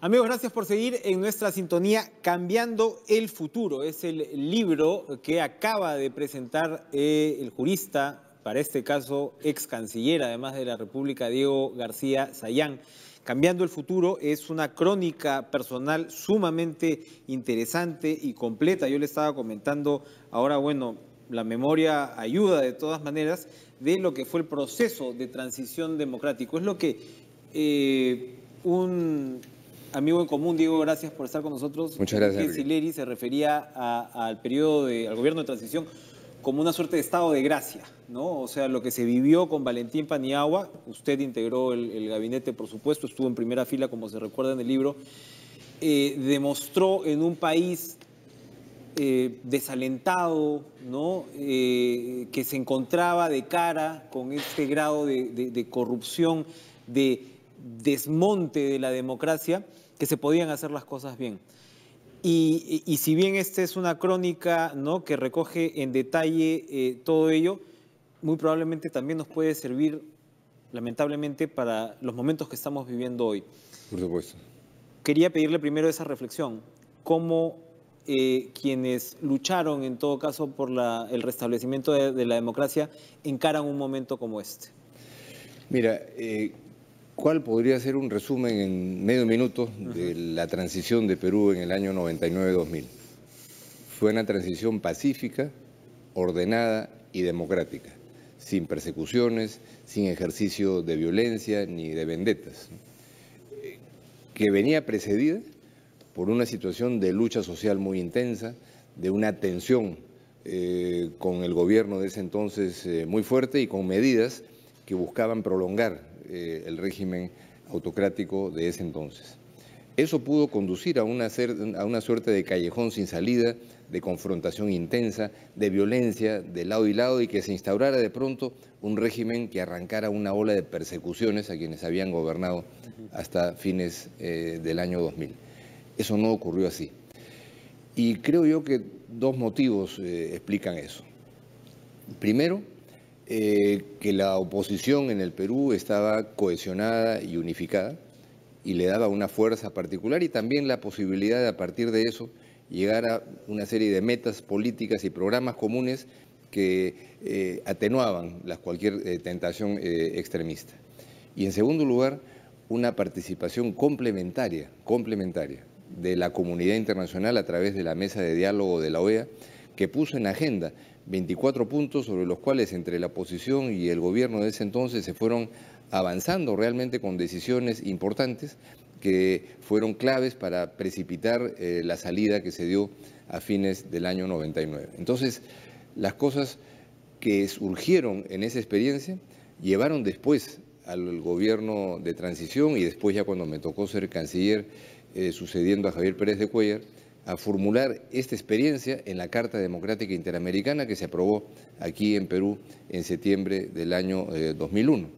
Amigos, gracias por seguir en nuestra sintonía Cambiando el Futuro. Es el libro que acaba de presentar el jurista, para este caso ex canciller, además de la República, Diego García Sayán. Cambiando el Futuro es una crónica personal sumamente interesante y completa. Yo le estaba comentando ahora, bueno, la memoria ayuda de todas maneras de lo que fue el proceso de transición democrático. Es lo que un amigo en común, Diego, gracias por estar con nosotros. Muchas gracias. Sileri se refería al periodo al gobierno de transición como una suerte de estado de gracia, ¿no? O sea, lo que se vivió con Valentín Paniagua, usted integró el gabinete, por supuesto, estuvo en primera fila, como se recuerda en el libro, demostró en un país desalentado, ¿no? Que se encontraba de cara con este grado de corrupción, de desmonte de la democracia, que se podían hacer las cosas bien. Y si bien esta es una crónica, ¿no?, que recoge en detalle todo ello, muy probablemente también nos puede servir, lamentablemente, para los momentos que estamos viviendo hoy. Por supuesto. Quería pedirle primero esa reflexión. ¿Cómo quienes lucharon, en todo caso, por el restablecimiento de la democracia, encaran un momento como este? Mira, ¿cuál podría ser un resumen en medio minuto de la transición de Perú en el año 99-2000? Fue una transición pacífica, ordenada y democrática, sin persecuciones, sin ejercicio de violencia ni de vendetas, que venía precedida por una situación de lucha social muy intensa, de una tensión con el gobierno de ese entonces muy fuerte y con medidas que buscaban prolongar el régimen autocrático de ese entonces. Eso pudo conducir a una suerte de callejón sin salida, de confrontación intensa, de violencia de lado y lado, y que se instaurara de pronto un régimen que arrancara una ola de persecuciones a quienes habían gobernado hasta fines del año 2000. Eso no ocurrió así. Y creo yo que dos motivos explican eso. Primero, que la oposición en el Perú estaba cohesionada y unificada y le daba una fuerza particular y también la posibilidad de, a partir de eso, llegar a una serie de metas políticas y programas comunes que atenuaban cualquier tentación extremista. Y en segundo lugar, una participación complementaria de la comunidad internacional a través de la mesa de diálogo de la OEA, que puso en agenda 24 puntos sobre los cuales entre la oposición y el gobierno de ese entonces se fueron avanzando realmente con decisiones importantes que fueron claves para precipitar la salida que se dio a fines del año 99. Entonces, las cosas que surgieron en esa experiencia llevaron después al gobierno de transición y después ya cuando me tocó ser canciller sucediendo a Javier Pérez de Cuéllar, a formular esta experiencia en la Carta Democrática Interamericana que se aprobó aquí en Perú en septiembre del año 2001.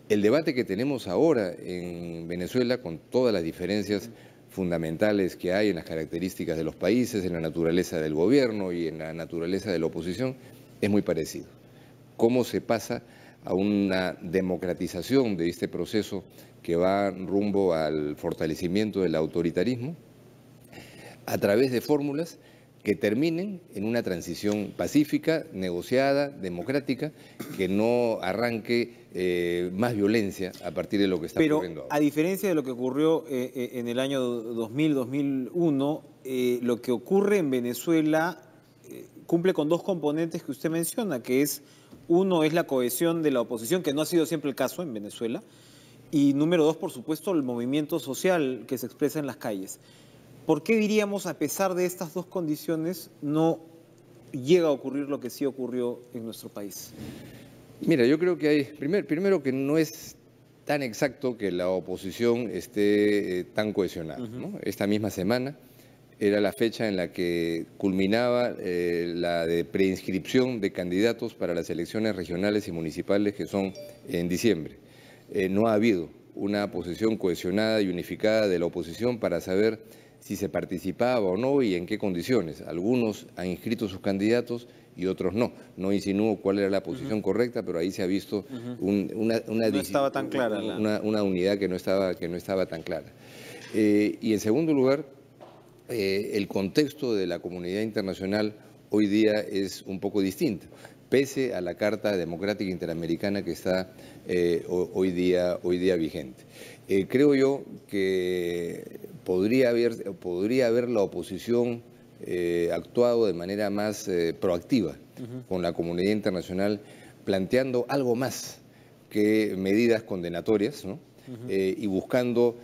El debate que tenemos ahora en Venezuela, con todas las diferencias fundamentales que hay en las características de los países, en la naturaleza del gobierno y en la naturaleza de la oposición, es muy parecido. ¿Cómo se pasa a una democratización de este proceso que va rumbo al fortalecimiento del autoritarismo a través de fórmulas que terminen en una transición pacífica, negociada, democrática, que no arranque más violencia a partir de lo que está ocurriendo ahora? Pero a diferencia de lo que ocurrió en el año 2000-2001, lo que ocurre en Venezuela cumple con dos componentes que usted menciona, que es, uno, es la cohesión de la oposición, que no ha sido siempre el caso en Venezuela, y número dos, por supuesto, el movimiento social que se expresa en las calles. ¿Por qué diríamos, a pesar de estas dos condiciones, no llega a ocurrir lo que sí ocurrió en nuestro país? Mira, yo creo que hay, primero que no es tan exacto que la oposición esté tan cohesionada, ¿no? Esta misma semana era la fecha en la que culminaba la de preinscripción de candidatos para las elecciones regionales y municipales que son en diciembre. No ha habido una posición cohesionada y unificada de la oposición para saber si se participaba o no y en qué condiciones. Algunos han inscrito sus candidatos y otros no. No insinúo cuál era la posición correcta, pero ahí se ha visto no estaba tan clara una unidad que no estaba tan clara. Y en segundo lugar, el contexto de la comunidad internacional hoy día es un poco distinto, pese a la Carta Democrática Interamericana que está hoy día vigente. Creo yo que podría haber la oposición actuado de manera más proactiva con la comunidad internacional, planteando algo más que medidas condenatorias, ¿no? Y buscando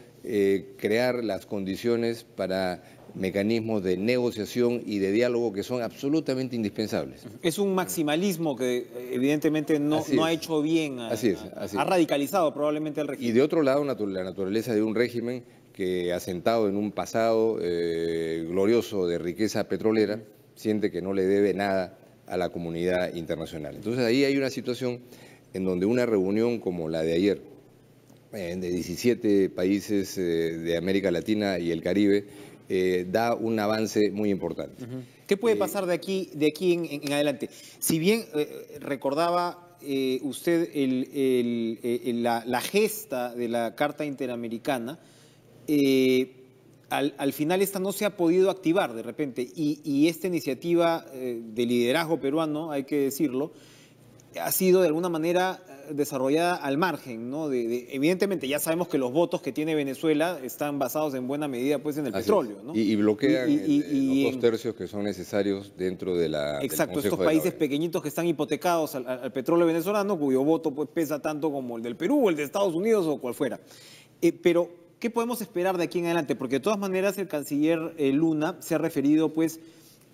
crear las condiciones para mecanismos de negociación y de diálogo que son absolutamente indispensables. Es un maximalismo que evidentemente no ha hecho bien, ha radicalizado probablemente el régimen. Y de otro lado, la naturaleza de un régimen que, asentado en un pasado glorioso de riqueza petrolera, siente que no le debe nada a la comunidad internacional. Entonces ahí hay una situación en donde una reunión como la de ayer, de 17 países de América Latina y el Caribe, da un avance muy importante. ¿Qué puede pasar de aquí en adelante? Si bien recordaba usted la gesta de la Carta Interamericana, al final esta no se ha podido activar de repente, y esta iniciativa de liderazgo peruano, hay que decirlo, ha sido de alguna manera desarrollada al margen, ¿no? Evidentemente ya sabemos que los votos que tiene Venezuela están basados en buena medida pues en el petróleo, ¿no? Y bloquean los 2/3 que son necesarios dentro de la... Exacto, estos países pequeñitos que están hipotecados al petróleo venezolano, cuyo voto pues pesa tanto como el del Perú, o el de Estados Unidos o cual fuera. Pero, ¿qué podemos esperar de aquí en adelante? Porque de todas maneras el canciller Luna se ha referido pues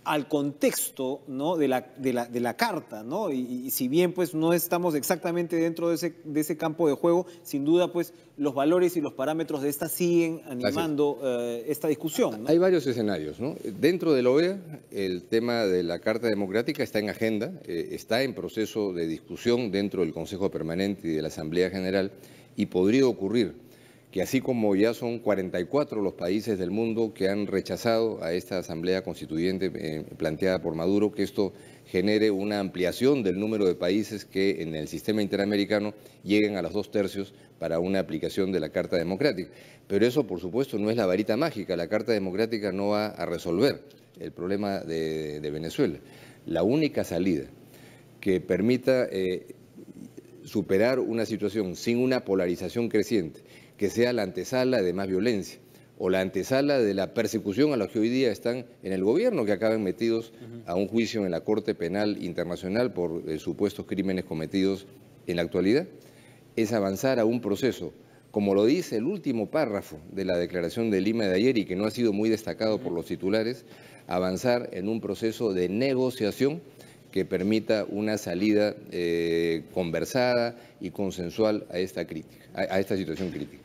al contexto, ¿no? de la carta, ¿no? Y si bien pues no estamos exactamente dentro de ese campo de juego, sin duda pues los valores y los parámetros de esta siguen animando esta discusión, ¿no? Hay varios escenarios, ¿no? Dentro de la OEA, el tema de la Carta Democrática está en agenda, está en proceso de discusión dentro del Consejo Permanente y de la Asamblea General, y podría ocurrir que así como ya son 44 los países del mundo que han rechazado a esta Asamblea Constituyente planteada por Maduro, que esto genere una ampliación del número de países que en el sistema interamericano lleguen a los 2/3 para una aplicación de la Carta Democrática. Pero eso, por supuesto, no es la varita mágica. La Carta Democrática no va a resolver el problema de Venezuela. La única salida que permita superar una situación sin una polarización creciente, que sea la antesala de más violencia o la antesala de la persecución a los que hoy día están en el gobierno, que acaban metidos a un juicio en la Corte Penal Internacional por supuestos crímenes cometidos en la actualidad, es avanzar a un proceso, como lo dice el último párrafo de la Declaración de Lima de ayer y que no ha sido muy destacado por los titulares, avanzar en un proceso de negociación que permita una salida conversada y consensual a esta situación crítica.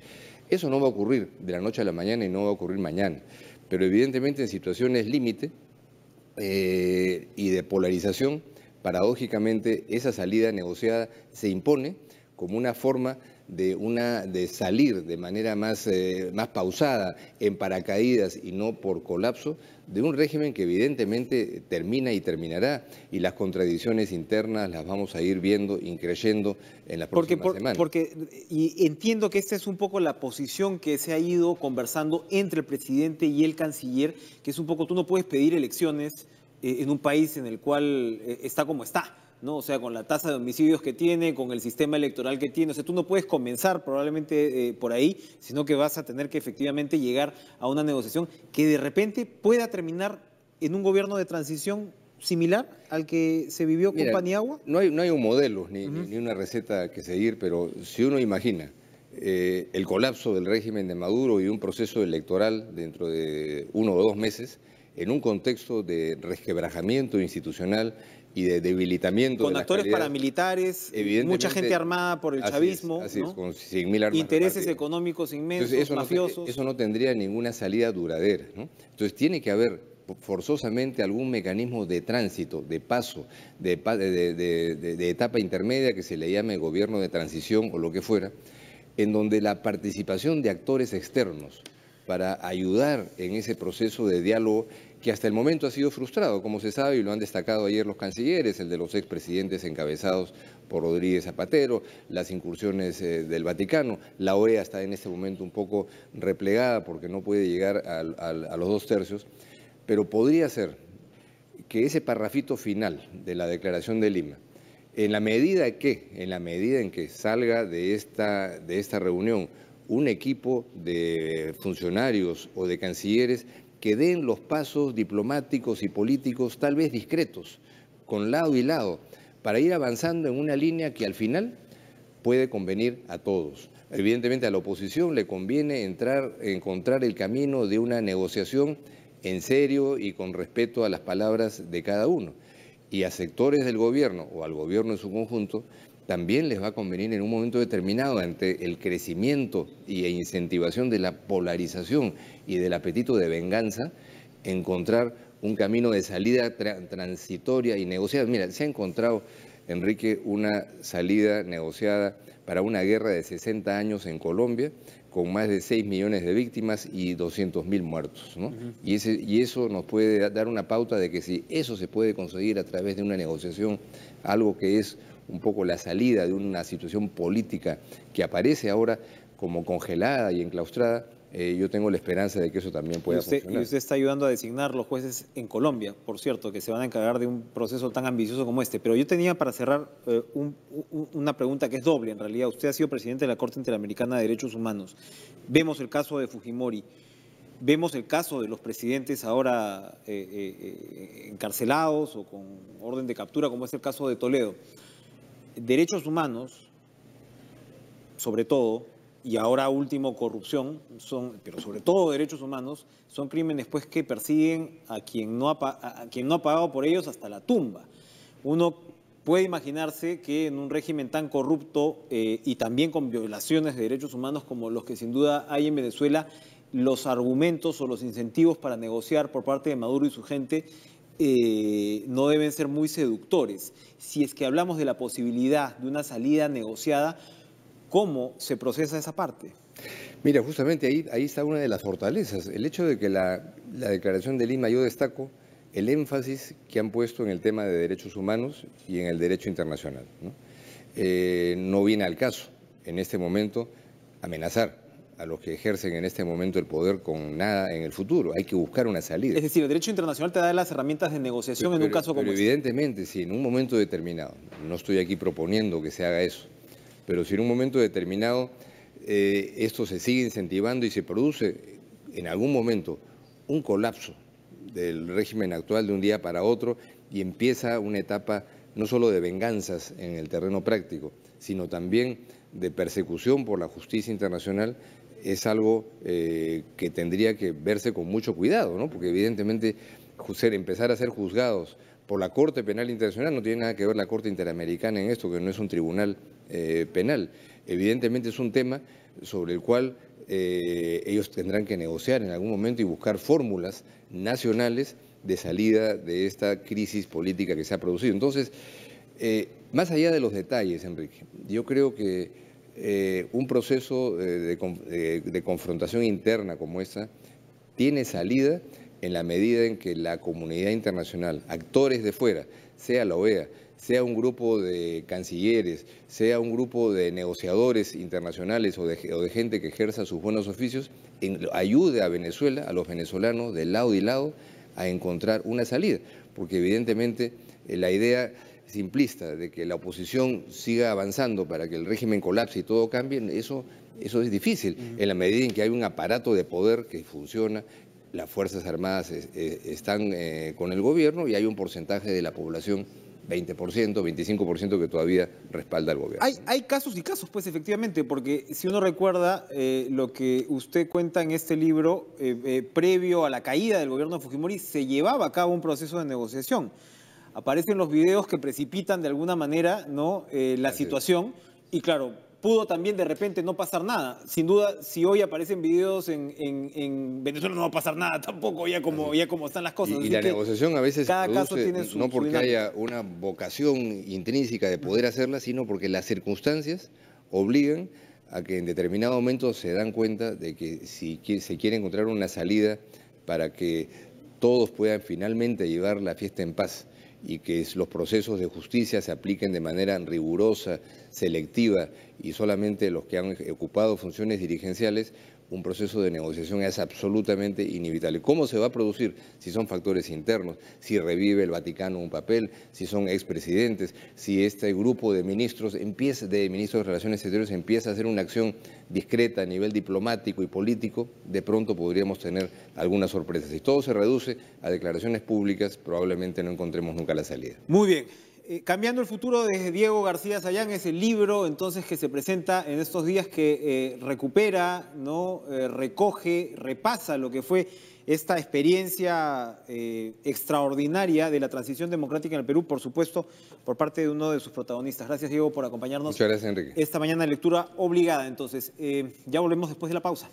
Eso no va a ocurrir de la noche a la mañana y no va a ocurrir mañana, pero evidentemente en situaciones límite y de polarización, paradójicamente esa salida negociada se impone como una forma de salir de manera más pausada, en paracaídas y no por colapso, de un régimen que evidentemente termina y terminará, y las contradicciones internas las vamos a ir viendo, increyendo en las próximas semanas. Y entiendo que esta es un poco la posición que se ha ido conversando entre el presidente y el canciller, que es un poco, tú no puedes pedir elecciones en un país en el cual está como está, ¿no? O sea, con la tasa de homicidios que tiene, con el sistema electoral que tiene. O sea, tú no puedes comenzar probablemente por ahí, sino que vas a tener que efectivamente llegar a una negociación que de repente pueda terminar en un gobierno de transición similar al que se vivió con Paniagua. No hay un modelo ni una receta que seguir, pero si uno imagina el colapso del régimen de Maduro y un proceso electoral dentro de 1 o 2 meses, en un contexto de resquebrajamiento institucional y de debilitamiento con actores paramilitares, mucha gente armada por el chavismo, así es, ¿no? Con 100.000 armas intereses económicos inmensos. Entonces, mafiosos. Eso no tendría ninguna salida duradera, ¿no? Entonces tiene que haber forzosamente algún mecanismo de tránsito, de paso, de etapa intermedia que se le llame gobierno de transición o lo que fuera, en donde la participación de actores externos para ayudar en ese proceso de diálogo que hasta el momento ha sido frustrado, como se sabe, y lo han destacado ayer los cancilleres, el de los expresidentes encabezados por Rodríguez Zapatero, las incursiones del Vaticano. La OEA está en este momento un poco replegada porque no puede llegar a los 2/3, pero podría ser que ese parrafito final de la Declaración de Lima, en la medida en que salga de esta reunión un equipo de funcionarios o de cancilleres que den los pasos diplomáticos y políticos tal vez discretos, con lado y lado, para ir avanzando en una línea que al final puede convenir a todos. Evidentemente a la oposición le conviene encontrar el camino de una negociación en serio y con respeto a las palabras de cada uno. Y a sectores del gobierno o al gobierno en su conjunto también les va a convenir en un momento determinado, ante el crecimiento e incentivación de la polarización y del apetito de venganza, encontrar un camino de salida transitoria y negociada. Mira, se ha encontrado, Enrique, una salida negociada para una guerra de 60 años en Colombia, con más de 6 millones de víctimas y 200.000 muertos, ¿no? Y eso nos puede dar una pauta de que si eso se puede conseguir a través de una negociación, algo que es un poco la salida de una situación política que aparece ahora como congelada y enclaustrada, yo tengo la esperanza de que eso también pueda funcionar. Y usted está ayudando a designar los jueces en Colombia, por cierto, que se van a encargar de un proceso tan ambicioso como este. Pero yo tenía para cerrar una pregunta que es doble, en realidad. Usted ha sido presidente de la Corte Interamericana de Derechos Humanos. Vemos el caso de Fujimori. Vemos el caso de los presidentes ahora encarcelados o con orden de captura, como es el caso de Toledo. Derechos humanos, sobre todo, y ahora último corrupción, pero sobre todo derechos humanos, son crímenes pues que persiguen a quien no ha pagado por ellos hasta la tumba. Uno puede imaginarse que en un régimen tan corrupto y también con violaciones de derechos humanos como los que sin duda hay en Venezuela, los argumentos o los incentivos para negociar por parte de Maduro y su gente no deben ser muy seductores. Si es que hablamos de la posibilidad de una salida negociada, ¿cómo se procesa esa parte? Mira, justamente ahí está una de las fortalezas. El hecho de que la Declaración de Lima, yo destaco el énfasis que han puesto en el tema de derechos humanos y en el derecho internacional, ¿no? No viene al caso en este momento amenazar a los que ejercen en este momento el poder con nada en el futuro. Hay que buscar una salida. Es decir, el derecho internacional te da las herramientas de negociación en un caso como este. Evidentemente, si en un momento determinado, no estoy aquí proponiendo que se haga eso, pero si en un momento determinado esto se sigue incentivando y se produce en algún momento un colapso del régimen actual de un día para otro y empieza una etapa no solo de venganzas en el terreno práctico, sino también de persecución por la justicia internacional, es algo que tendría que verse con mucho cuidado, ¿no? Porque evidentemente empezar a ser juzgados por la Corte Penal Internacional no tiene nada que ver la Corte Interamericana en esto, que no es un tribunal penal. Evidentemente es un tema sobre el cual ellos tendrán que negociar en algún momento y buscar fórmulas nacionales de salida de esta crisis política que se ha producido. Entonces, más allá de los detalles, Enrique, yo creo que un proceso de confrontación interna como esta tiene salida en la medida en que la comunidad internacional, actores de fuera, sea la OEA, sea un grupo de cancilleres, sea un grupo de negociadores internacionales o de gente que ejerza sus buenos oficios, ayude a Venezuela, a los venezolanos de lado y lado, a encontrar una salida. Porque evidentemente la idea simplista de que la oposición siga avanzando para que el régimen colapse y todo cambie, eso es difícil, en la medida en que hay un aparato de poder que funciona. Las Fuerzas Armadas están con el gobierno y hay un porcentaje de la población, 20%, 25% que todavía respalda al gobierno. Hay casos y casos, pues efectivamente, porque si uno recuerda lo que usted cuenta en este libro, previo a la caída del gobierno de Fujimori, se llevaba a cabo un proceso de negociación. Aparecen los videos que precipitan de alguna manera, ¿no? La situación y claro, pudo también de repente no pasar nada. Sin duda, si hoy aparecen videos en Venezuela no va a pasar nada tampoco, ya como están las cosas. Y la negociación a veces cada produce, caso tiene su, no porque su haya una vocación intrínseca de poder hacerla, sino porque las circunstancias obligan a que en determinado momento se dan cuenta de que si se quiere encontrar una salida para que todos puedan finalmente llevar la fiesta en paz y que los procesos de justicia se apliquen de manera rigurosa, selectiva y solamente los que han ocupado funciones dirigenciales, un proceso de negociación es absolutamente inevitable. ¿Cómo se va a producir? Si son factores internos, si revive el Vaticano un papel, si son expresidentes, si este grupo de ministros de Relaciones Exteriores empieza a hacer una acción discreta a nivel diplomático y político, de pronto podríamos tener algunas sorpresas. Si todo se reduce a declaraciones públicas, probablemente no encontremos nunca la salida. Muy bien. Cambiando el futuro de Diego García Sayán es el libro entonces que se presenta en estos días que recupera, ¿no? Recoge, repasa lo que fue esta experiencia extraordinaria de la transición democrática en el Perú, por supuesto, por parte de uno de sus protagonistas. Gracias, Diego, por acompañarnos. Muchas gracias, Enrique. Esta mañana lectura obligada, entonces. Ya volvemos después de la pausa.